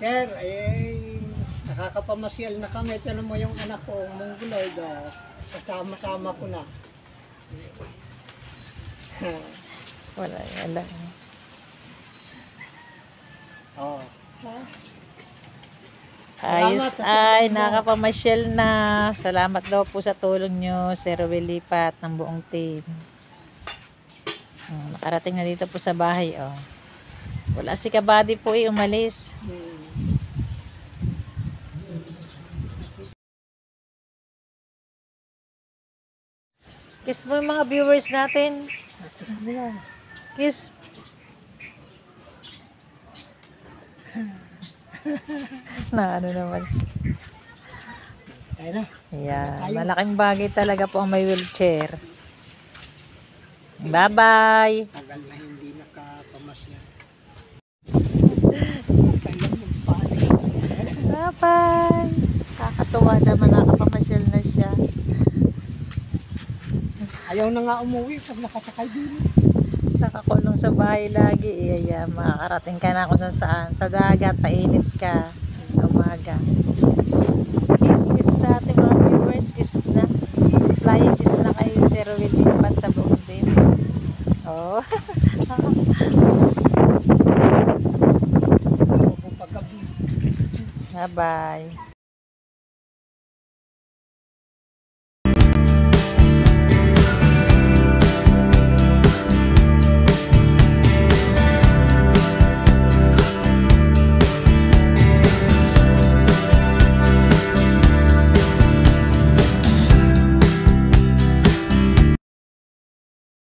Sir, nakakapamasyal na kami. Ito mo yung anak ko, Mongoloid. Kasama-sama ko na. Wala, wala. Oh. Ayos ay, nakapamasyal na. Salamat daw po sa tulong nyo, Sir Wilipat ng buong team. Nakarating na dito po sa bahay, oh. Wala si Kabady po umalis. Kiss mo yung mga viewers natin. Kiss. Na ano naman. Tayo na. Ayan. Malaking bagay talaga po ang may wheelchair. Bye-bye. Tagal na hindi nakapamasyal. Bye-bye. Kakatuwa naman, nakapamasyal na siya. Ayaw na nga umuwi pag nakasakay din. Nakakulong sa bahay lagi. Ayan, makakarating ka na kung saan. Sa dagat, painit ka. Sa umaga. Kiss, kiss sa ating mga viewers. Kiss na. Flying kiss na kay Sir Wilipat sa buong team. Oh. Bye-bye.